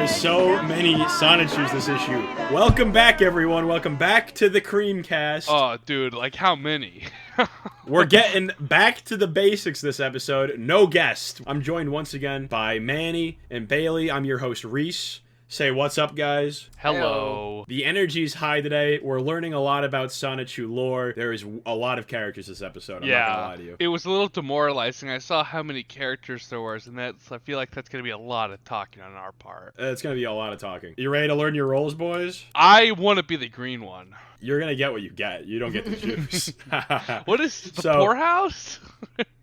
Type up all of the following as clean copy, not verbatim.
There's so many Sonichus this issue. Welcome back, everyone. Welcome back to the Creamcast. Oh, dude, like how many? We're getting back to the basics this episode. No guest. I'm joined once again by Manny and Bailey. I'm your host, Reece. Say what's up, guys. Hello. The energy's high today. We're learning a lot about Sonichu lore. There is a lot of characters this episode. I'm not gonna lie to you. It was a little demoralizing. I saw how many characters there was, and I feel like that's gonna be a lot of talking on our part. It's gonna be a lot of talking. You ready to learn your roles, boys? I want to be the green one. You're gonna get what you get. You don't get to choose. What is the poorhouse?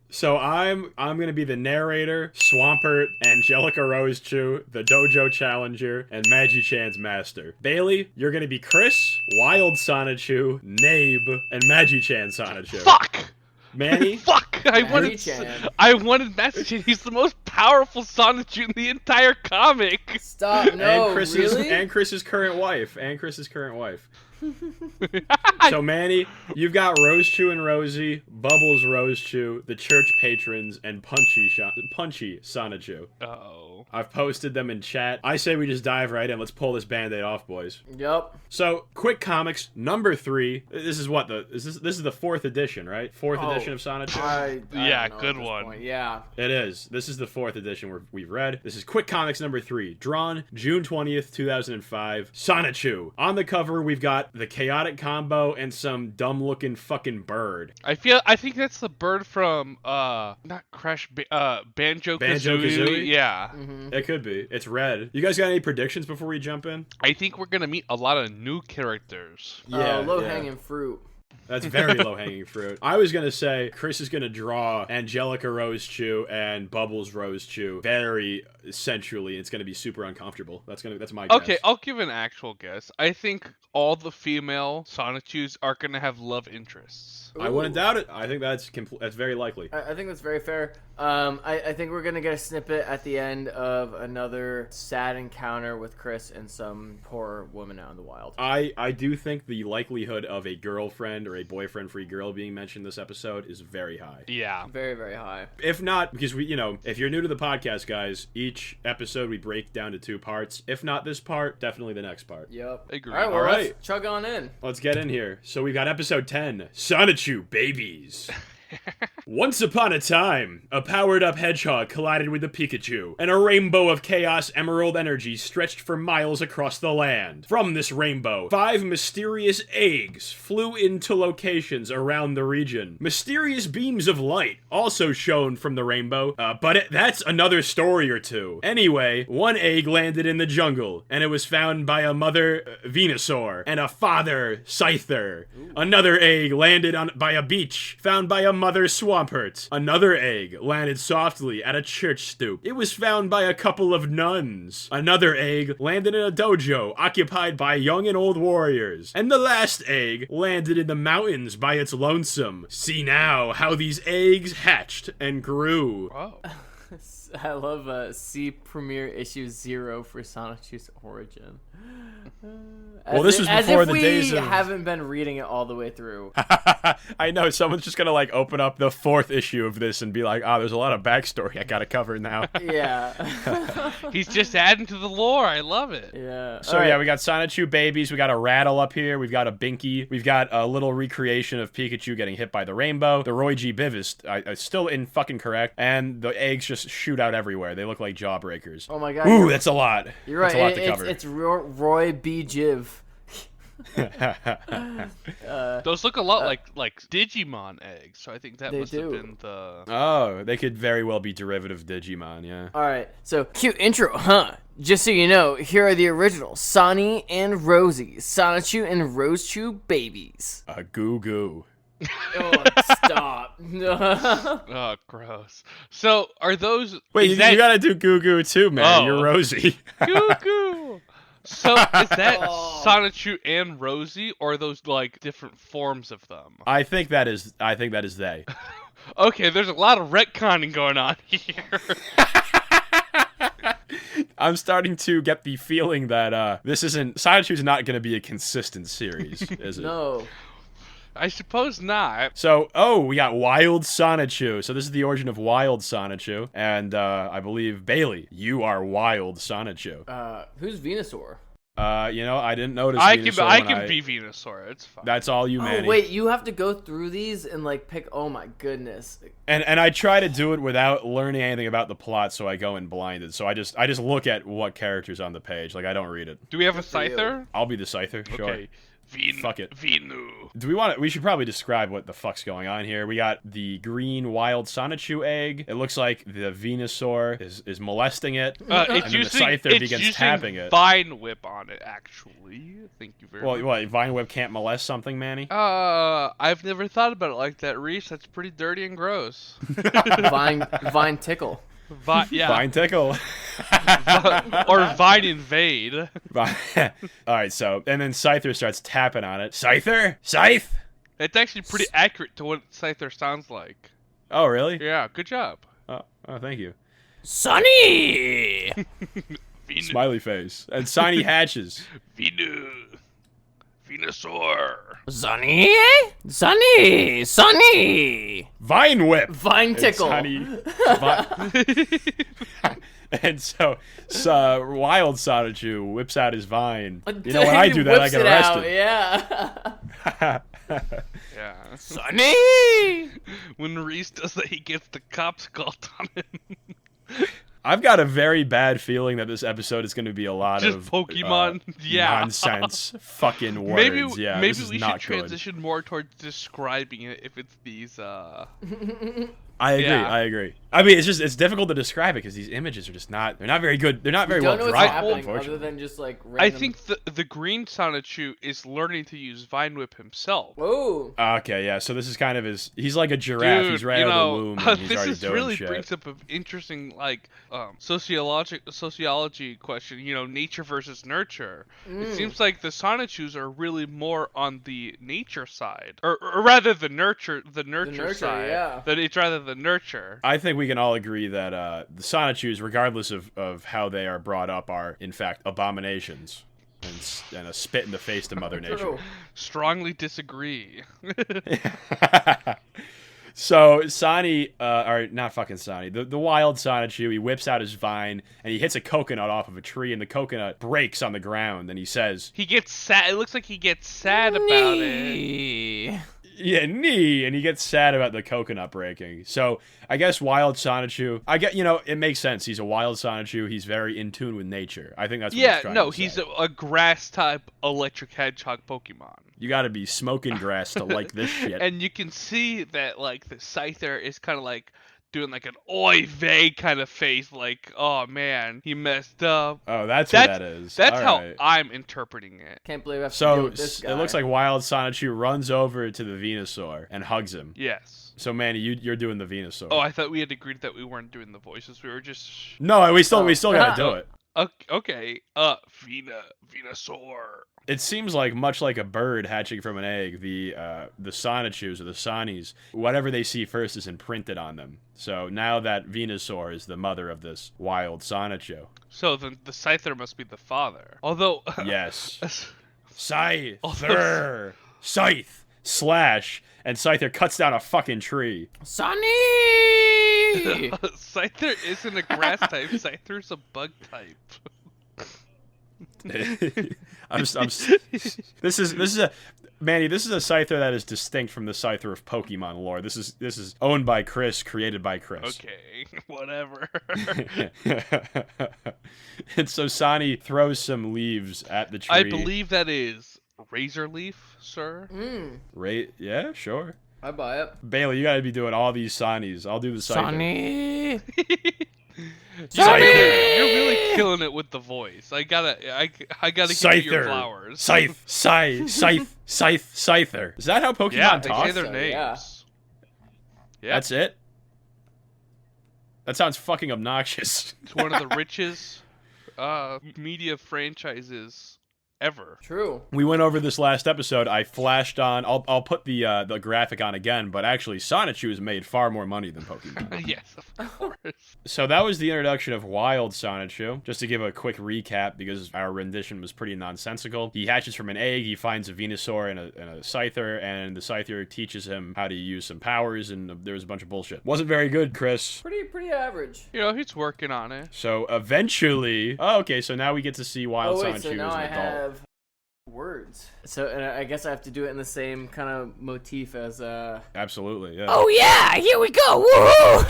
So I'm gonna be the narrator, Swampert, Angelica Rose, the Dojo Challenger, and Magichan's master. Bailey, you're gonna be Chris, Wild Sonichu, Nabe, and Magichan Sonichu. Fuck! Manny? Fuck! I wanted Magichan. He's the most powerful Sonichu in the entire comic. Stop! No, and Chris's current wife. So Manny, you've got Rosechu and Rosie, Bubbles Rosechu, the church patrons, and Punchy Sonichu. Uh-oh. I've posted them in chat. I say we just dive right in. Let's pull this band-aid off, boys. Yep. So, Quick Comics number 3. This is what this is the 4th edition, right? 4th edition of Sonichu. Yeah, good one. Point. Yeah. It is. This is the 4th edition we've read. This is Quick Comics number 3, drawn June 20th, 2005. Sonichu. On the cover, we've got the chaotic combo and some dumb-looking fucking bird. I think that's the bird from not Crash Banjo-Kazooie. Yeah. Mm-hmm. It could be. It's red. You guys got any predictions before we jump in? I think we're gonna meet a lot of new characters. Yeah, low-hanging fruit. That's very low-hanging fruit. I was going to say Chris is going to draw Angelica Rose and Bubbles Rose very sensually. It's going to be super uncomfortable. That's my guess. Okay, I'll give an actual guess. I think all the female Sonichus are going to have love interests. Ooh. I wouldn't doubt it. I think that's very likely. I think that's very fair. I think we're going to get a snippet at the end of another sad encounter with Chris and some poor woman out in the wild. I do think the likelihood of a girlfriend or a boyfriend-free girl being mentioned this episode is very high. Yeah. Very, very high. If not, because if you're new to the podcast, guys, each episode we break down to 2 parts. If not this part, definitely the next part. Yep. Agree. All right. Let's chug on in. Let's get in here. So we've got episode 10, Sonichu Babies. Once upon a time, a powered-up hedgehog collided with a Pikachu, and a rainbow of chaos emerald energy stretched for miles across the land. From this rainbow, 5 mysterious eggs flew into locations around the region. Mysterious beams of light also shone from the rainbow, but that's another story or two. Anyway, one egg landed in the jungle, and it was found by a mother Venusaur and a father Scyther. Another egg landed by a beach, found by a mother Swampert. Another egg landed softly at a church stoop. It was found by a couple of nuns. Another egg landed in a dojo occupied by young and old warriors. And the last egg landed in the mountains by its lonesome. See now how these eggs hatched and grew. Wow. I love see premiere issue 0 for Sonichu's origin. Well, this was before the days of... we haven't been reading it all the way through. I know, someone's just gonna open up the 4th issue of this and be like, there's a lot of backstory I gotta cover now. Yeah. He's just adding to the lore. I love it. Yeah. So yeah, we got Sonichu Babies, we got a rattle up here, we've got a Binky, we've got a little recreation of Pikachu getting hit by the rainbow, the Roy G. Biv is still in fucking correct, and the eggs just shoot out everywhere. They look like jawbreakers. Oh my god. Ooh, that's a lot. You're right. That's a lot to cover. It's Roy B. Jiv. Those look a lot like Digimon eggs, so I think that must have been the... Oh, they could very well be derivative Digimon, yeah. Alright, so cute intro, huh? Just so you know, here are the originals, Sonny and Rosie, Sonichu and Rosechu babies. Goo goo. Oh, stop. Oh, gross. So, are those... Wait, you gotta do goo goo too, man. You're Rosie. Goo goo! So, is that Sonichu and Rosie, or are those, different forms of them? I think that is they. Okay, there's a lot of retconning going on here. I'm starting to get the feeling that Sonichu's not going to be a consistent series, is it? No. I suppose not. So, we got Wild Sonichu. So this is the origin of Wild Sonichu. And I believe, Bailey, you are Wild Sonichu. Who's Venusaur? I didn't notice I Venusaur can be Venusaur. It's fine. That's all you, Manny. Oh, wait, you have to go through these and, like, pick... Oh, my goodness. And I try to do it without learning anything about the plot, so I go in blinded. So I just look at what character's on the page. Like, I don't read it. Do we have a Good for you. Scyther? I'll be the Scyther, sure. Okay. Fuck it. Venu. Do we want to... We should probably describe what the fuck's going on here. We got the green Wild Sonichu egg. It looks like the Venusaur is molesting it. It's and using, then the Scyther it's begins using tapping it. Vine Whip on it, actually. Thank you very much. What, Vine Whip can't molest something, Manny? I've never thought about it like that, Reece. That's pretty dirty and gross. Vine Tickle. Yeah. Vine Tickle. Or Vine Invade. Alright, so, and then Scyther starts tapping on it. Scyther? Scythe? It's actually pretty accurate to what Scyther sounds like. Oh, really? Yeah, good job. Oh, thank you. Sunny! Smiley face. And Sonny hatches. Venusaur. Sunny? Sunny! Vine Whip! Vine Tickle. And so Wild Sonichu whips out his vine. You know, when I do that, I get arrested. Yeah. Yeah. Sunny! When Reece does that, he gets the cops called on him. I've got a very bad feeling that this episode is going to be a lot Just of Pokemon, yeah. nonsense fucking words. Maybe this is we not should good. transition more towards describing it if it's these I agree. Yeah. I agree. I mean, it's difficult to describe it because these images are just not. They're not very good. They're not very Don't know well what's drawn. happening Unfortunately. other than just like random... I think the green Sonichu is learning to use Vine Whip himself. Whoa. Okay, yeah. So this is kind of his. He's like a giraffe. Dude, he's right you out know, of the womb. And he's this already is doing really shit. brings up an interesting sociology question. You know, nature versus nurture. It seems like the Sonichus are really more on the nature side, or rather the nurture side. Yeah. That it's rather the nurture. I think we can all agree that the Sonichus, regardless of how they are brought up, are in fact abominations and a spit in the face to Mother Nature. True. Strongly disagree. So Sonny, or not fucking Sonny, the wild Sonichu, he whips out his vine and he hits a coconut off of a tree, and the coconut breaks on the ground, and he says, He gets sad. It looks like he gets sad about it. yeah, knee, and he gets sad about the coconut breaking. So I guess wild Sonichu, it makes sense. He's a wild Sonichu. He's very in tune with nature. I think that's what he's trying to he's say. a grass type electric hedgehog Pokemon. You gotta be smoking grass to like this shit. And you can see that like the Scyther is kind of like doing like an oy vey kind of face, like, oh man, he messed up. Oh, that's what that is. That's All how right. I'm interpreting it. Can't believe I have to So deal with this guy. it looks like wild Sonichu runs over to the Venusaur and hugs him. Yes. So Manny, you're doing the Venusaur. Oh, I thought we had agreed that we weren't doing the voices. We were just. No, we still gotta do it. Okay. Venusaur. It seems like much like a bird hatching from an egg, the Sonichus or the Sonnies, whatever they see first is imprinted on them. So now that Venusaur is the mother of this wild Sonichu. So then the Scyther must be the father. Although. Yes. Scyther. Scythe. Slash. And Scyther cuts down a fucking tree. Sunny! Scyther isn't a grass type. Scyther's a bug type. This is a Manny. This is a Scyther that is distinct from the Scyther of Pokemon lore. This is owned by Chris, created by Chris. Okay, whatever. And so Sonny throws some leaves at the tree. I believe that is Razor Leaf, sir. Yeah, sure. I buy it. Bailey, you gotta be doing all these Sonnies. I'll do the Scyther. Sunny! Scyther, you're really killing it with the voice. I gotta give you your flowers. Scyther. Is that how Pokemon Yeah, they talk? say their So, names. Yeah. That's it? That sounds fucking obnoxious. It's one of the richest media franchises ever. True. We went over this last episode. I flashed on. I'll put the graphic on again, but actually, Sonichu has made far more money than Pokemon. Yes, of course. So that was the introduction of Wild Sonichu. Just to give a quick recap, because our rendition was pretty nonsensical. He hatches from an egg. He finds a Venusaur and a Scyther, and the Scyther teaches him how to use some powers. And there was a bunch of bullshit. Wasn't very good, Chris. Pretty average. You know, he's working on it. So eventually, oh, okay. So now we get to see Wild Sonichu So now as an I adult. have words. So and I guess I have to do it in the same kind of motif as Absolutely, yeah. Oh yeah, here we go. Woohoo!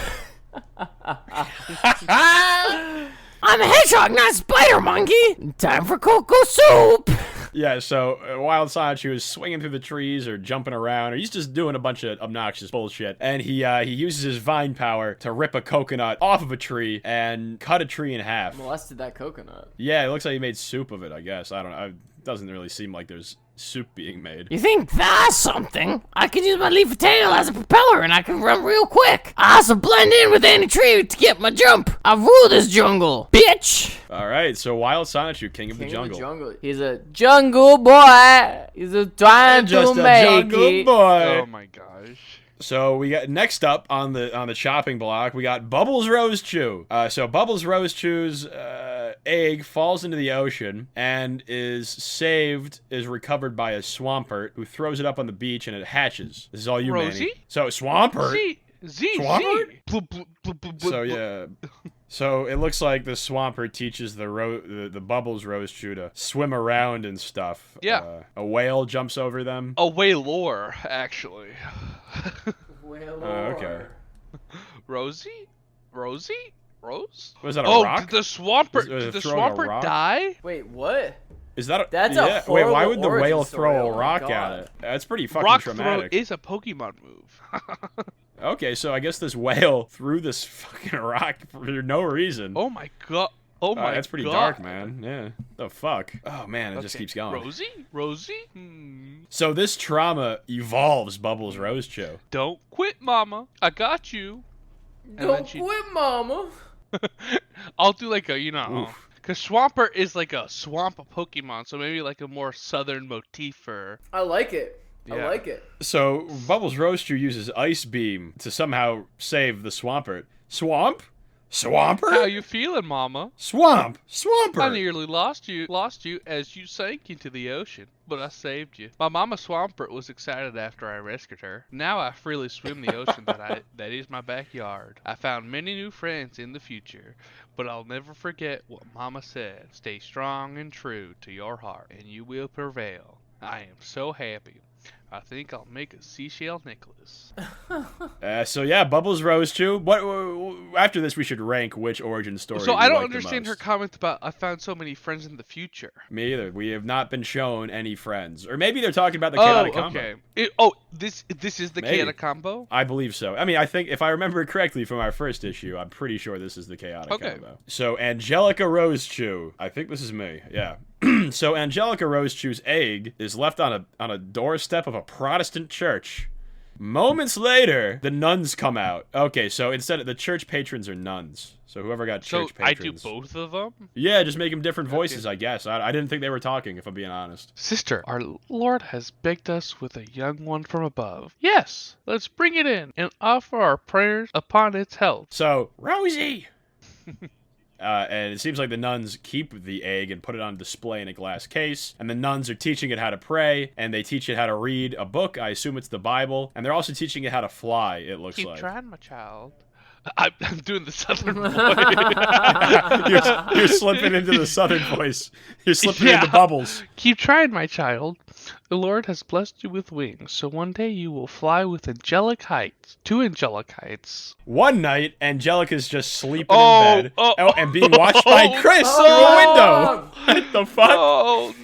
I'm a hedgehog, not a spider monkey. Time for cocoa soup. Yeah, so Wild Sonichu is swinging through the trees or jumping around, or he's just doing a bunch of obnoxious bullshit. And he uses his vine power to rip a coconut off of a tree and cut a tree in half. Molested that coconut. Yeah, it looks like he made soup of it, I guess. I don't know. It doesn't really seem like there's soup being made. You think that's something? I can use my leafy tail as a propeller and I can run real quick. I also blend in with any tree to get my jump. I rule this jungle, bitch. All right, so Wild Sonichu, King of the Jungle. He's a jungle boy. He's trying Just to a make jungle it. boy. Oh my gosh. So we got next up on the chopping block, we got Bubbles Rose Chew. So Bubbles Rose Chew's egg falls into the ocean and is recovered by a Swampert who throws it up on the beach and it hatches. This is all you, Rosie? Manny. So Swampert. Z. So yeah. So it looks like the Swampert teaches the Bubbles Rose Chew to swim around and stuff. Yeah. A whale jumps over them. A whalor, actually. Okay. Rosie? Rose? Was that a Oh, rock? did the Swampert, Was it did the throwing a Swampert rock? die? Wait, what? Is that a, That's yeah. a Wait, why horrible would the origin whale story. throw Oh a my rock God. at it? That's pretty fucking Rock throw traumatic. is a Pokemon move. Okay, so I guess this whale threw this fucking rock for no reason. Oh my god. Oh my god. That's pretty dark, man. Yeah. The fuck? Oh man, it just keeps going. Rosie? So this trauma evolves Bubbles Rose Chew. Don't quit, mama. I got you. Don't quit, mama. I'll do like a, you know, Oof. because Swampert is like a swamp Pokemon, so maybe like a more southern motif for. I like it. I Yeah. like it. So Bubbles Rose Chew uses Ice Beam to somehow save the Swampert. Swamp? How Swampert? you feeling, mama? Swamp! I Swampert! nearly lost you as you sank into the ocean, but I saved you. My mama Swampert was excited after I rescued her. Now I freely swim the ocean that is my backyard. I found many new friends in the future, but I'll never forget what mama said. Stay strong and true to your heart, and you will prevail. I am so happy. I think I'll make a seashell necklace. So yeah, Bubbles Rose Chew. What? After this, we should rank which origin story. So we I don't like the understand her most. comment about I found so many friends in the future. Me either. We have not been shown any friends, or maybe they're talking about the chaotic combo. Okay. This is the Maybe. chaotic combo. I believe so. I mean, I think if I remember correctly from our first issue, I'm pretty sure this is the chaotic Okay. combo. So Angelica Rose Chew. I think this is me. Yeah. So Angelica Rose Chew's egg is left on a doorstep of a Protestant church. Moments later, the nuns come out. Okay, so instead of the church patrons are nuns. So whoever got So church I do patrons. both of them? Yeah, just make them different voices, I guess. I didn't think they were talking, if I'm being honest. Sister, our Lord has begged us with a young one from above. Yes, let's bring it in and offer our prayers upon its health. So, Rosie! And it seems like the nuns keep the egg and put it on display in a glass case. And the nuns are teaching it how to pray, and they teach it how to read a book. I assume it's the Bible. And they're also teaching it how to fly, it looks Keep like. trying, my child. I'm doing the southern voice. You're slipping into the southern voice. You're slipping Yeah. into bubbles. Keep trying, my child. The Lord has blessed you with wings, so one day you will fly with angelic heights. To angelic heights. One night, Angelica's just sleeping Oh, in bed. oh, and being watched by oh, Chris through a window. What the fuck? Oh,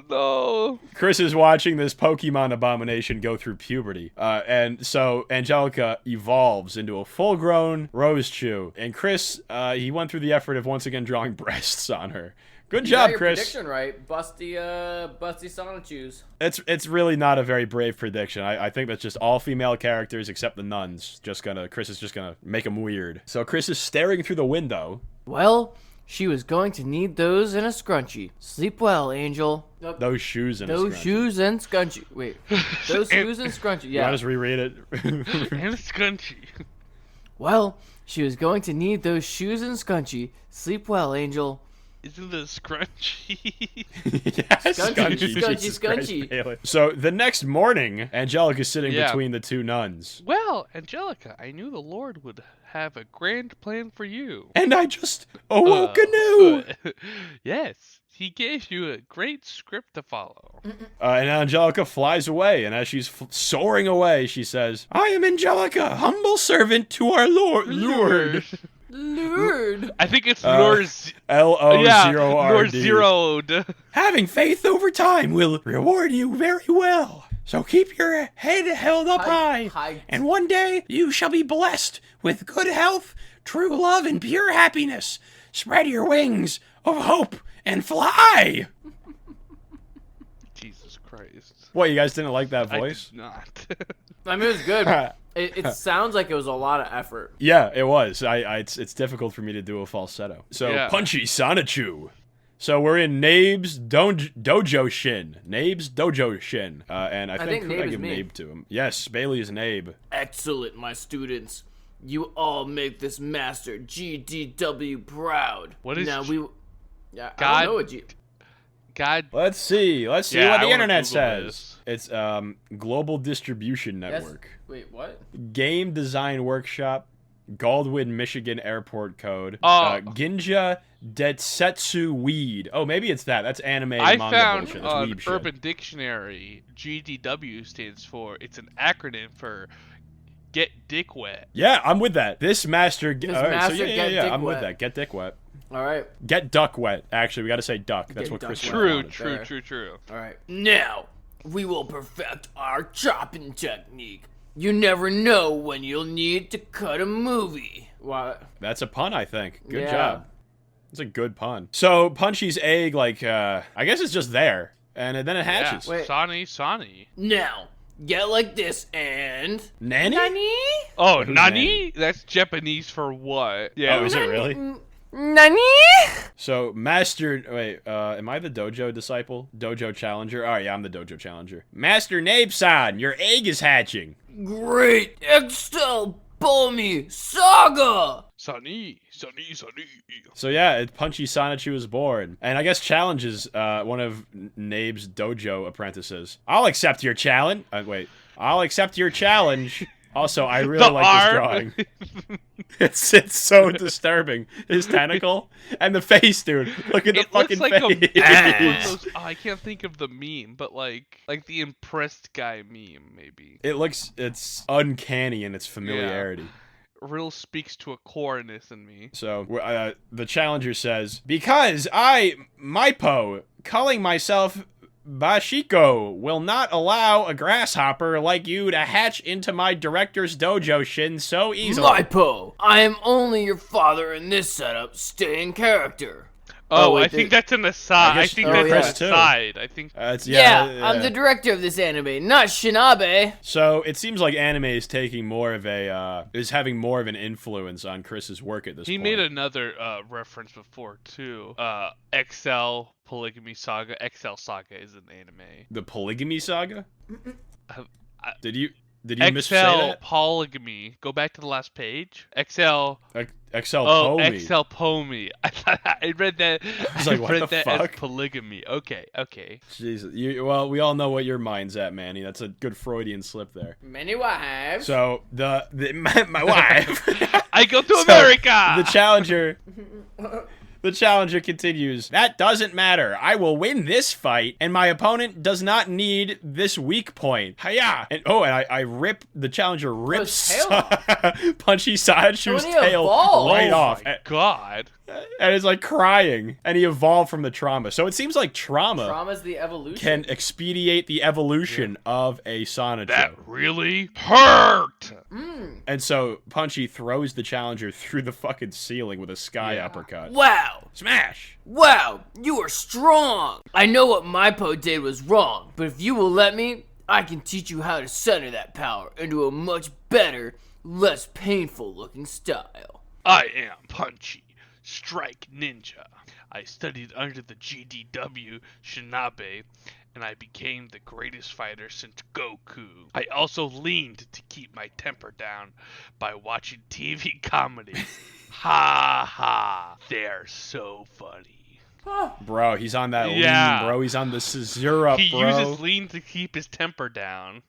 no. Chris is watching this Pokemon abomination go through puberty. And so Angelica evolves into a full-grown Rose Chew. And Chris, he went through the effort of once again drawing breasts on her. Good You got job, your Chris. prediction right. Busty Sonichus. It's really not a very brave prediction. I think that's just all female characters except the nuns. Chris is just gonna make them weird. So Chris is staring through the window. Well, She was going to need those and a scrunchie. Sleep well, Angel. Those shoes and Those a scrunchie. shoes and scrunchie. Wait. Those shoes and scrunchie. You want Yeah. us to reread it? And a scrunchie. Well, she was going to need those shoes and scrunchie. Sleep well, Angel. Isn't it a scrunchie? Yes, Scrunchy, Jesus scrunchy, Christ, scrunchy. Bailey. So the next morning, Angelica's sitting Yeah. between the two nuns. Well, Angelica, I knew the Lord would have a grand plan for you. And I just awoke anew. Yes, he gave you a great script to follow. And Angelica flies away, and as she's soaring away, she says, I am Angelica, humble servant to our Lord. Lord. I think it's Lord's. L-O-0-R-D. Yeah, Lord zeroed. Having faith over time will reward you very well. So keep your head held up high, and one day you shall be blessed with good health, true love, and pure happiness. Spread your wings of hope and fly. Jesus Christ. What, you guys didn't like that I voice? did not. I mean, it was good. It sounds like it was a lot of effort. Yeah, it was. It's difficult for me to do a falsetto. So, Yeah. Punchy Sonichu. So we're in Nabe's Dojo Shin. Nabe's Dojo Shin. And I think Nabe I is give me. Nabe to him. Yes, Bailey is Nabe. Excellent, my students. You all make this master GDW proud. What is now G- we? Yeah, I God- don't know what G. God. Let's see Yeah, what the I wanna internet Google says. this. It's Global Distribution That's- Network. Wait, what? Game Design Workshop. Galdwin, Michigan Airport Code. Oh. Ginja Detsetsu Weed. Oh, maybe it's that. That's anime I manga found bullshit. That's on weeb shit. Urban Dictionary, GDW stands for, it's an acronym for Get Dick Wet. Yeah, I'm with that. This master. This all right, master so get dick I'm with wet. that. Get dick wet. All right, Get duck wet. Actually, we got to say duck. That's Get what duck Chris wet. Webb True, wanted. true, Fair. true, true. all right. Now we will perfect our chopping technique. You never know when you'll need to cut a movie. What? That's a pun, I think. Good Yeah. job. It's a good pun. So Punchy's egg, like, I guess it's just there, and then it hatches. Yeah. Wait. Sonny. Now get like this and. Nanny? Nani? Oh, Who's Nani? That's Japanese for what? Yeah. Oh, is it really? Nani? So Master, wait, am I the dojo disciple? Dojo challenger? Oh yeah, I'm the dojo challenger. Master Nabe-san, your egg is hatching. Great Excel Balmy Saga! Sonny. So yeah, Punchy Sonichu is born, and I guess challenges one of Nabe's dojo apprentices. I'll accept your challenge. I'll accept your challenge. Also, I really The like this arm. drawing. It's so disturbing. His tentacle and the face, dude. Look at the It looks fucking like face. one of those, I can't think of the meme, but like the impressed guy meme, maybe. It's uncanny in its familiarity. Real speaks to a coreness in me. So the challenger says, because I, Maipo, calling myself Bashiko, will not allow a grasshopper like you to hatch into my director's dojo shin so easily. Maipo, I am only your father in this setup. Stay in character. Oh, wait, I think that's an aside. I I guess- think oh, that's yeah. an aside. I think. It's, I'm the director of this anime, not Shinabe. So it seems like anime is taking more of is having more of an influence on Chris's work at this He point. made another reference before too. XL Polygamy Saga. XL Saga is an anime. The Polygamy Saga? Did you XL missay that? Polygamy. Go back to the last page. XL. XL Oh, Pomi. XL Pomi. I read that. was like, what read the that fuck? as polygamy. Okay. Jesus. Well, we all know what your mind's at, Manny. That's a good Freudian slip there. Many wives. So my wife. I go to So, America. The challenger continues. That doesn't matter. I will win this fight, and my opponent does not need this weak point. Hiya! And I rip the challenger rips tail Punchy Sonichu's When he tail evolved. right Oh off. my God. And it's like crying, and he evolved from the trauma. So it seems like trauma Trauma's the evolution. can expedite the evolution of a Sonichu. That really hurt. And so Punchy throws the challenger through the fucking ceiling with a sky uppercut. Wow. Smash! Wow, you are strong. I know what Maipo did was wrong, but if you will let me, I can teach you how to center that power into a much better, less painful looking style. I am Punchy Strike Ninja. I studied under the GDW Shinabe, and I became the greatest fighter since Goku. I also leaned to keep my temper down by watching TV comedy. Ha ha, they're so funny. Bro, he's on that Yeah. lean, bro. He's on the syrup, He bro. uses lean to keep his temper down.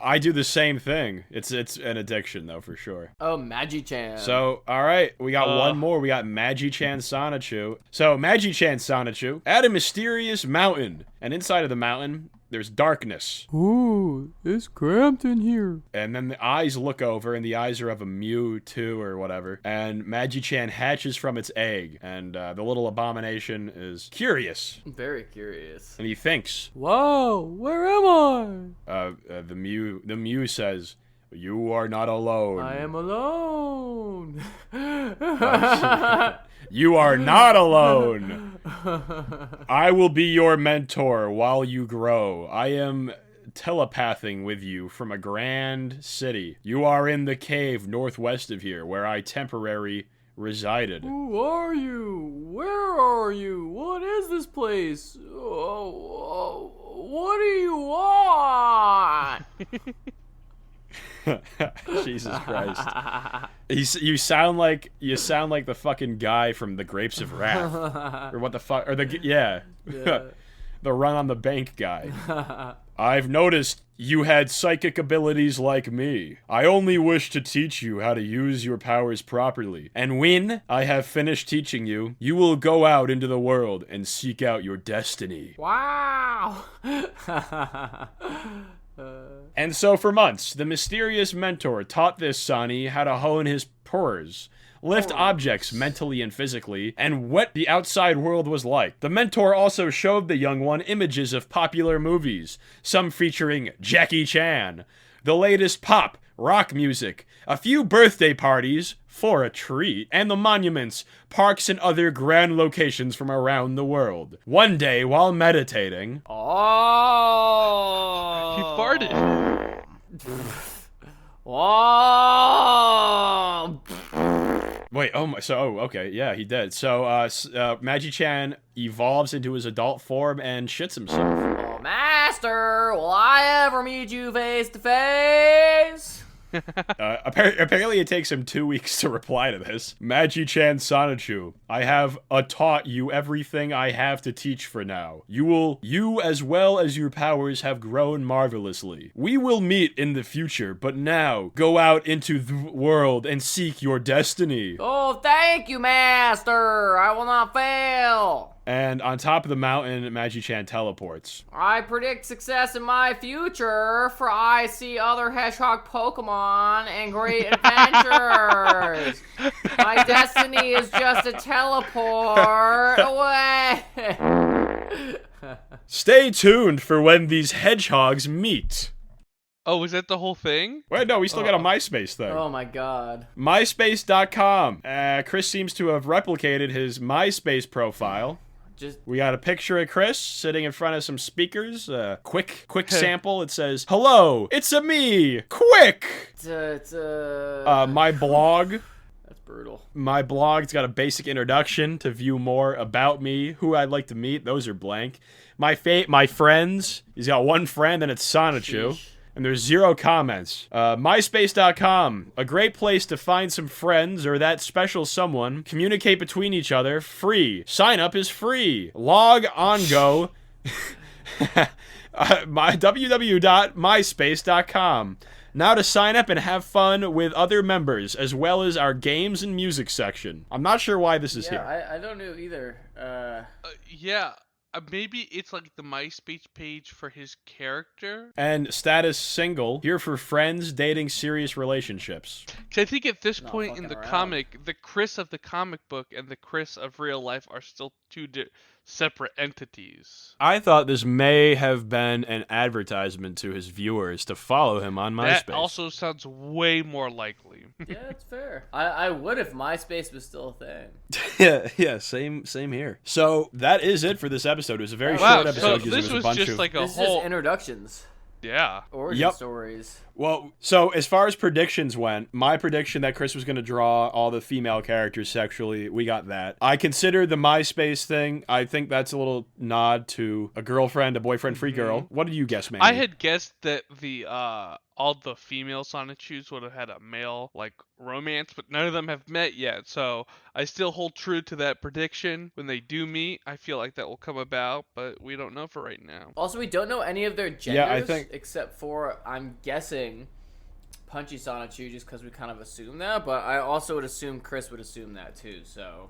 I do the same thing. It's an addiction, though, for sure. Oh, Magichan. So, all right, we got one more. We got Magichan Sonichu. So, Magichan Sonichu at a mysterious mountain, and inside of the mountain, there's darkness. Ooh, it's cramped in here. And then the eyes look over, and the eyes are of a Mewtwo or whatever. And Magichan hatches from its egg, and the little abomination is curious, Very curious. and he thinks. Wow, where am The Mew says, "You are not alone. I am alone. You are not alone. I will be your mentor while you grow. I am telepathing with you from a grand city. You are in the cave northwest of here, where I temporarily resided." Who are you? Where are you? What is this place? What do you want? Jesus Christ. You sound like the fucking guy from The Grapes of Wrath. Or what the fuck? Or yeah. The Run on the Bank guy. I've noticed you had psychic abilities like me. I only wish to teach you how to use your powers properly. And when I have finished teaching you, you will go out into the world and seek out your destiny. Wow. And so for months, the mysterious mentor taught this Sonny how to hone his pores, lift objects mentally and physically, and what the outside world was like. The mentor also showed the young one images of popular movies, some featuring Jackie Chan, the latest pop, rock music, a few birthday parties for a treat, and the monuments, parks, and other grand locations from around the world. One day, while meditating... Oh. He farted. Oh. Wait, okay, yeah, he did. So, Magichan evolves into his adult form and shits himself. Oh, Master, will I ever meet you face to face? Apparently it takes him 2 weeks to reply to this. Magichan Sonichu, I have taught you everything I have to teach for now. You as well as your powers have grown marvelously. We will meet in the future, but now, go out into the world and seek your destiny. Oh, thank you, Master. I will not fail. And on top of the mountain, Magichan teleports. I predict success in my future, for I see other hedgehog Pokemon and great adventures. My destiny is just a teleport away. Stay tuned for when these hedgehogs meet. Oh, is that the whole thing? Wait, no, we still got a MySpace thing. Oh my god. MySpace.com. Chris seems to have replicated his MySpace profile. We got a picture of Chris sitting in front of some speakers. Quick sample. It says, "Hello, it's a me. Quick." My blog. That's brutal. My blog's got a basic introduction to view more about me, who I'd like to meet. Those are blank. My friends. He's got one friend, and it's Sonichu. Sheesh. And there's 0 comments. MySpace.com, a great place to find some friends or that special someone, communicate between each other, free. Sign up is free. Log on go. www.myspace.com. Now to sign up and have fun with other members, as well as our games and music section. I'm not sure why this is here. I don't know either. Yeah. Maybe it's like the MySpace page for his character. And status single, here for friends, dating, serious relationships. Because I think at this Not point in fucking the around. comic, the Chris of the comic book and the Chris of real life are still two separate entities. I thought this may have been an advertisement to his viewers to follow him on MySpace. That also sounds way more likely. Yeah, it's fair. I would if MySpace was still a thing. yeah, same here. So that is it for this episode. It was a very Wow, short so episode because this there was was a bunch just of like a This is whole. just introductions. Yeah. Origin stories. Well, so as far as predictions went, my prediction that Chris was going to draw all the female characters sexually, we got that. I consider the MySpace thing, I think that's a little nod to a girlfriend, a boyfriend, free girl. What did you guess, Manny? I had guessed that the all the female Sonichus would have had a male like romance, but none of them have met yet. So I still hold true to that prediction. When they do meet, I feel like that will come about, but we don't know for right now. Also, we don't know any of their genders, Yeah, I think- except for, I'm guessing, Punchy Sonichu, just because we kind of assume that, but I also would assume Chris would assume that too, so...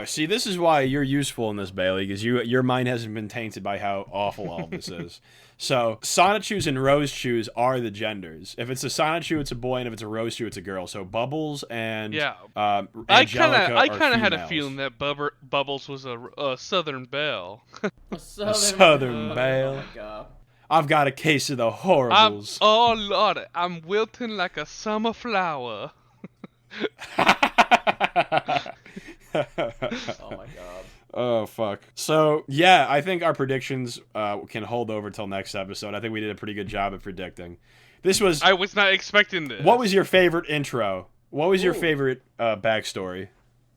See, this is why you're useful in this, Bailey, because your mind hasn't been tainted by how awful all this is. So, Sonichus and Rosechus are the genders. If it's a Sonichu, it's a boy, and if it's a Rosechu, it's a girl. So, Bubbles and Angelica I kind of had a females. feeling that Bubbles was a Southern Belle. A Southern Belle. Oh my god. I've got a case of the horribles. Oh Lord, I'm wilting like a summer flower. Oh my god. Oh, fuck. So, yeah, I think our predictions can hold over till next episode. I think we did a pretty good job of predicting. This was... I was not expecting this. What was your favorite intro? What was your favorite backstory?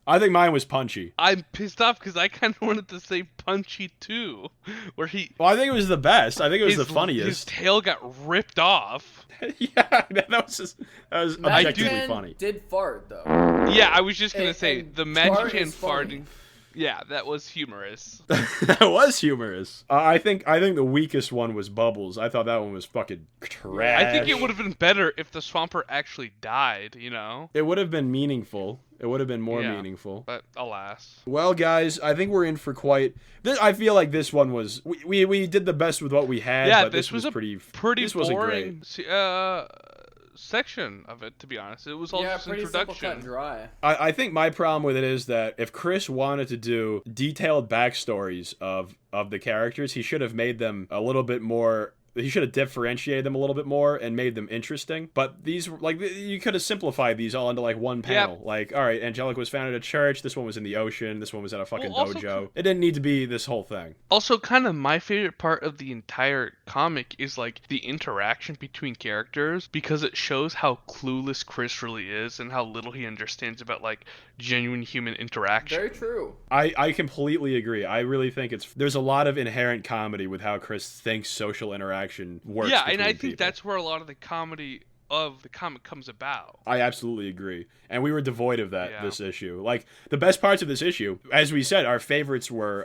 I think mine was Punchy. I'm pissed off because I kind of wanted to say Punchy too, where he... Well, I think it was the best. I think it was the His funniest. tail got ripped off. Yeah, that was objectively Magichan funny. did fart, though. Yeah, I was just going to And- say, and the fart Magichan is funny. farting... Yeah, that was humorous. That was humorous. I think the weakest one was Bubbles. I thought that one was fucking trash. I think it would have been better if the Swampert actually died, you know? It would have been meaningful. It would have been more Yeah. meaningful. But alas. Well, guys, I think we're in for quite. I feel like this one was. We did the best with what we had. Yeah, but this was a pretty. pretty This wasn't boring great. section of it, to be honest. It was all Yeah, just pretty simple, cut introduction. and dry. I think my problem with it is that if Chris wanted to do detailed backstories of the characters, he should have made them a little bit more. He should have differentiated them a little bit more and made them interesting. But these, like, you could have simplified these all into, like, one panel. Like, all right, Angelica was found at a church. This one was in the ocean. This one was at a fucking Well, also dojo. It didn't need to be this whole thing. Also, kind of my favorite part of the entire comic is, like, the interaction between characters, because it shows how clueless Chris really is and how little he understands about, like, genuine human interaction. Very true. I completely agree. I really think there's a lot of inherent comedy with how Chris thinks social interaction works. Yeah, and between I think people. that's where a lot of the comedy of the comic comes about. I absolutely agree. And we were devoid of that Yeah. this issue. Like, the best parts of this issue, as we said, our favorites were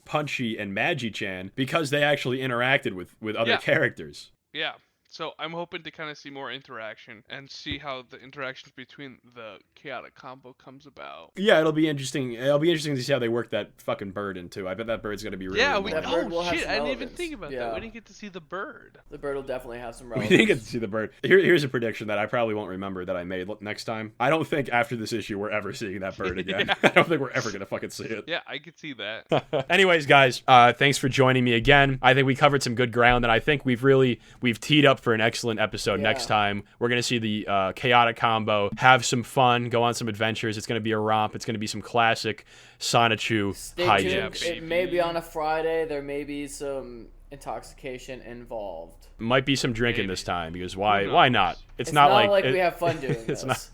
Punchy and Magichan because they actually interacted with other Yeah. characters. Yeah. So I'm hoping to kind of see more interaction and see how the interactions between the chaotic combo comes about. Yeah, it'll be interesting. It'll be interesting to see how they work that fucking bird into. I bet that bird's gonna be really Yeah, annoying. That bird will have shit, some I didn't even relevance. think about Yeah. that. We didn't get to see the bird. The bird will definitely have some We relevance. didn't get to see the bird. Here's a prediction that I probably won't remember that I made next time. I don't think after this issue we're ever seeing that bird again. Yeah. I don't think we're ever gonna fucking see it. Yeah, I could see that. Anyways, guys, thanks for joining me again. I think we covered some good ground, and I think we've teed up for an excellent episode Yeah. next time. We're gonna see the chaotic combo, have some fun, go on some adventures. It's gonna be a romp. It's gonna be some classic Sonichu Stay hijinks. tuned. It may be on a Friday. There may be some intoxication involved. Might be some drinking Maybe. this time because Who why knows? not? It's not like we have fun doing it's this.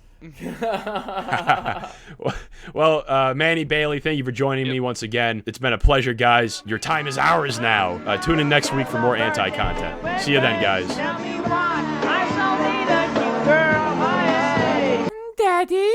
Well, Manny, Bailey, thank you for joining me once again. It's been a pleasure, guys. Your time is ours now. Tune in next week for more anti-content. See you then, guys. Daddy?